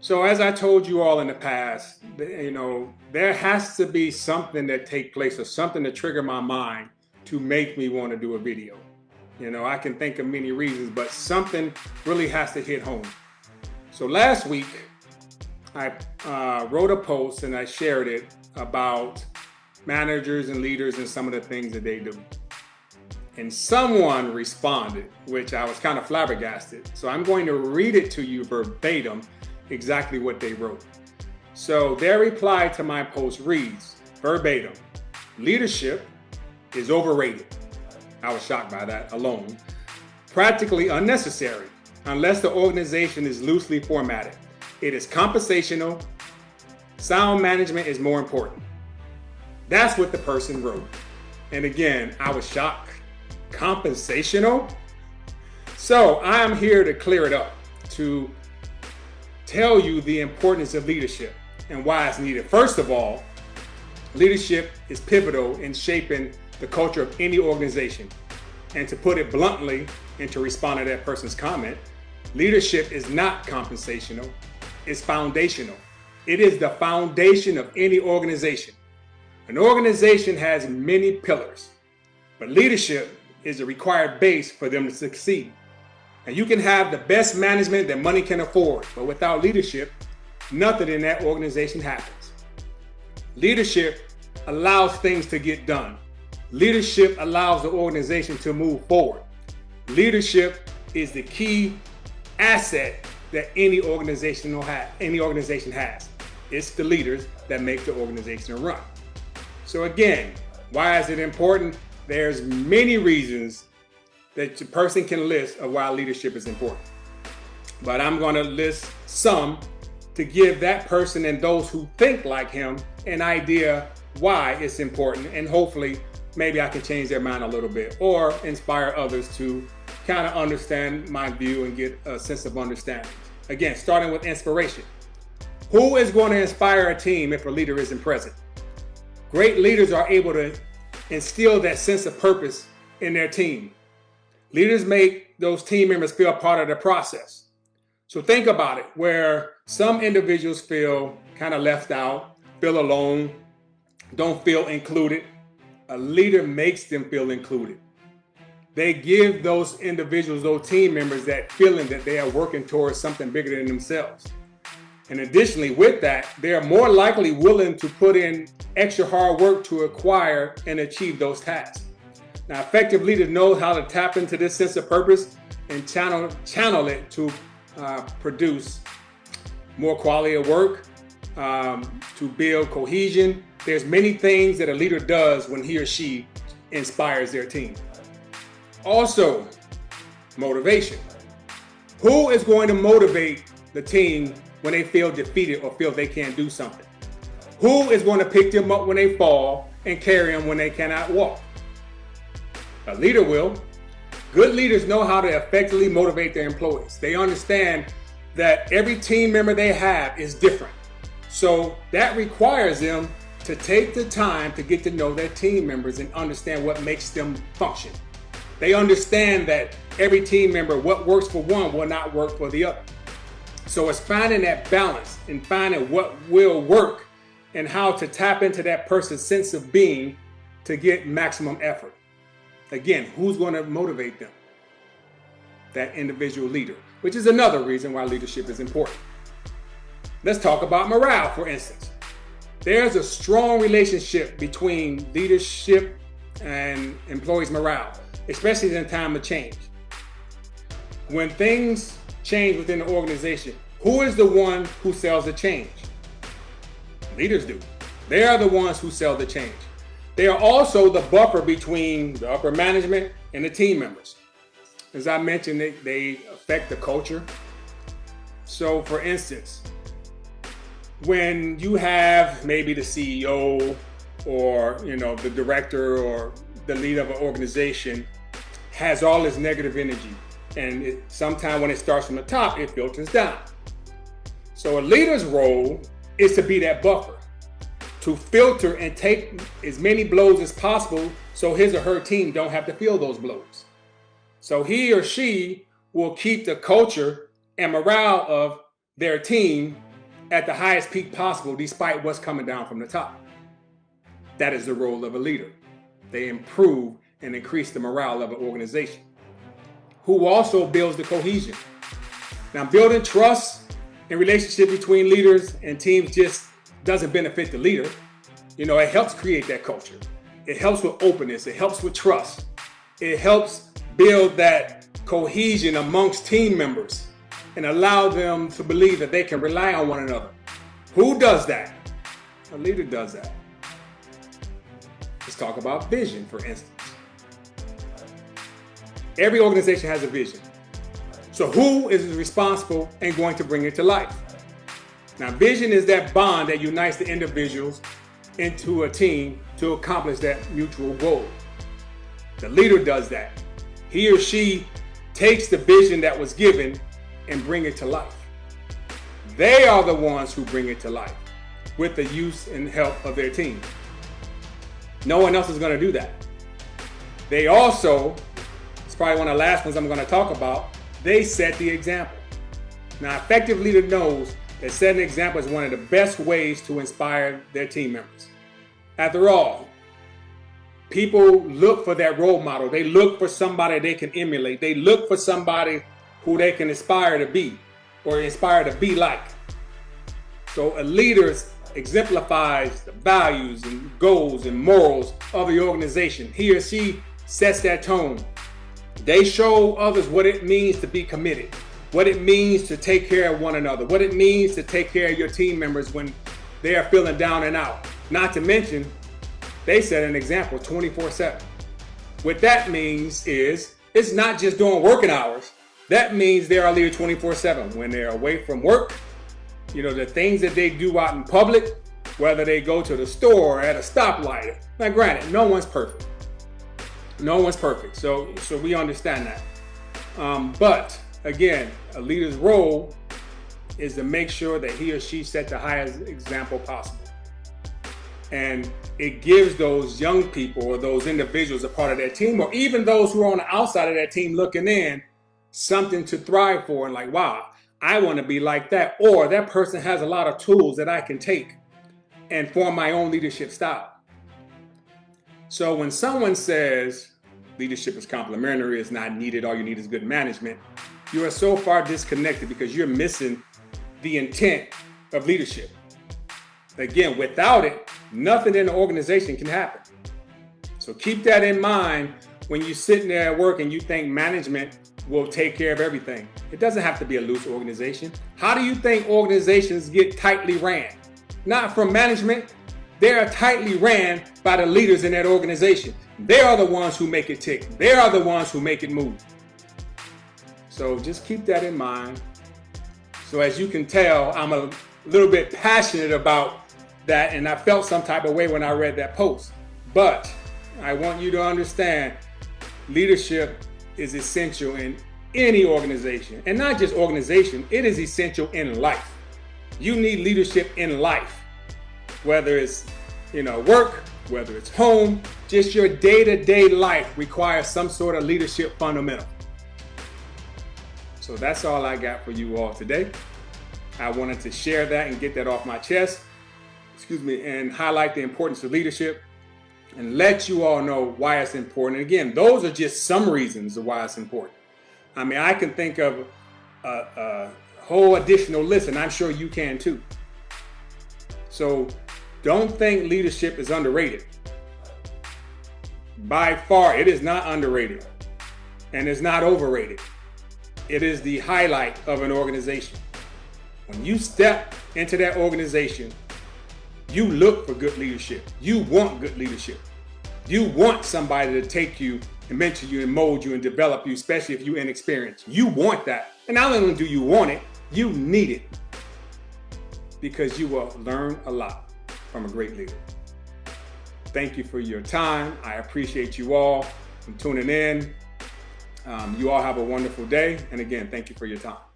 So as I told you all in the past, there has to be something that take place or something to trigger my mind to make me want to do a video. I can think of many reasons, but something really has to hit home. So last week, I wrote a post and I shared it about managers and leaders and some of the things that they do. And someone responded, which I was kind of flabbergasted. So I'm going to read it to you verbatim, exactly what they wrote. So their reply to my post reads, verbatim, leadership is overrated. I was shocked by that alone. Practically unnecessary unless the organization is loosely formatted. It is compensational. Sound management is more important. That's what the person wrote. And again, I was shocked. Compensational? So I am here to clear it up, to tell you the importance of leadership and why it's needed. First of all, leadership is pivotal in shaping the culture of any organization. And to put it bluntly, and to respond to that person's comment, leadership is not compensational, it's foundational. It is the foundation of any organization. An organization has many pillars, but leadership is a required base for them to succeed. And you can have the best management that money can afford, but without leadership, nothing in that organization happens. Leadership allows things to get done. Leadership allows the organization to move forward. Leadership is the key asset that any organization has. It's the leaders that make the organization run. So again, why is it important? There's many reasons that the person can list of why leadership is important. But I'm going to list some to give that person and those who think like him an idea why it's important, and hopefully maybe I can change their mind a little bit or inspire others to kind of understand my view and get a sense of understanding. Again, starting with inspiration. Who is going to inspire a team if a leader isn't present? Great leaders are able to instill that sense of purpose in their team. Leaders make those team members feel part of the process. So think about it, where some individuals feel kind of left out, feel alone, don't feel included. A leader makes them feel included. They give those individuals, those team members, that feeling that they are working towards something bigger than themselves. And additionally, with that, they are more likely willing to put in extra hard work to acquire and achieve those tasks. Now, effective leaders know how to tap into this sense of purpose and channel it to produce more quality of work, to build cohesion. There's many things that a leader does when he or she inspires their team. Also, motivation. Who is going to motivate the team when they feel defeated or feel they can't do something? Who is going to pick them up when they fall and carry them when they cannot walk? A leader will. Good leaders know how to effectively motivate their employees. They understand that every team member they have is different. So that requires them to take the time to get to know their team members and understand what makes them function. They understand that every team member, what works for one will not work for the other. So it's finding that balance and finding what will work and how to tap into that person's sense of being to get maximum effort. Again, who's going to motivate them? That individual leader, which is another reason why leadership is important. Let's talk about morale, for instance. There's a strong relationship between leadership and employees' morale, especially in time of change. When things change within the organization, who is the one who sells the change? Leaders do. They are the ones who sell the change. They are also the buffer between the upper management and the team members. As I mentioned, they affect the culture. So for instance, when you have maybe the CEO or the director or the leader of an organization has all this negative energy, and sometimes when it starts from the top, it filters down. So a leader's role is to be that buffer, to filter and take as many blows as possible so his or her team don't have to feel those blows. So he or she will keep the culture and morale of their team at the highest peak possible despite what's coming down from the top. That is the role of a leader. They improve and increase the morale of an organization. Who also builds the cohesion? Now, building trust and relationship between leaders and teams just doesn't benefit the leader. You know, it helps create that culture. It helps with openness. It helps with trust. It helps build that cohesion amongst team members and allow them to believe that they can rely on one another. Who does that? A leader does that. Let's talk about vision, for instance. Every organization has a vision. So who is responsible and going to bring it to life? Now, vision is that bond that unites the individuals into a team to accomplish that mutual goal. The leader does that. He or she takes the vision that was given and bring it to life. They are the ones who bring it to life with the use and help of their team. No one else is going to do that. They also, it's probably one of the last ones I'm going to talk about, they set the example. Now, an effective leader knows that setting an example is one of the best ways to inspire their team members. After all, people look for that role model. They look for somebody they can emulate. They look for somebody who they can aspire to be or inspire to be like. So a leader exemplifies the values and goals and morals of the organization. He or she sets that tone. They show others what it means to be committed, what it means to take care of one another, what it means to take care of your team members when they are feeling down and out. Not to mention, they set an example 24/7. What that means is, it's not just during working hours. That means they are a leader 24/7. When they're away from work, you know, the things that they do out in public, whether they go to the store or at a stoplight. Now, granted, no one's perfect. No one's perfect. So we understand that. But again, a leader's role is to make sure that he or she set the highest example possible. And it gives those young people or those individuals a part of that team, or even those who are on the outside of that team looking in, something to thrive for and like, wow, I want to be like that. Or that person has a lot of tools that I can take and form my own leadership style. So when someone says leadership is complementary, it's not needed, all you need is good management, you are so far disconnected because you're missing the intent of leadership. Again, without it, nothing in the organization can happen. So keep that in mind when you're sitting there at work and you think management will take care of everything. It doesn't have to be a loose organization. How do you think organizations get tightly ran? Not from management. They are tightly ran by the leaders in that organization. They are the ones who make it tick. They are the ones who make it move. So just keep that in mind. So as you can tell, I'm a little bit passionate about that, and I felt some type of way when I read that post. But I want you to understand, leadership is essential in any organization, and not just organization, it is essential in life. You need leadership in life, whether it's, work, whether it's home, just your day-to-day life requires some sort of leadership fundamental. So that's all I got for you all today. I wanted to share that and get that off my chest, and highlight the importance of leadership and let you all know why it's important. And again, those are just some reasons of why it's important. I mean, I can think of a whole additional list, and I'm sure you can too. So don't think leadership is underrated. By far, it is not underrated, and it's not overrated. It is the highlight of an organization. When you step into that organization, you look for good leadership. You want good leadership. You want somebody to take you and mentor you and mold you and develop you, especially if you're inexperienced. You want that. And not only do you want it, you need it, because you will learn a lot from a great leader. Thank you for your time. I appreciate you all for tuning in. You all have a wonderful day. And again, thank you for your time.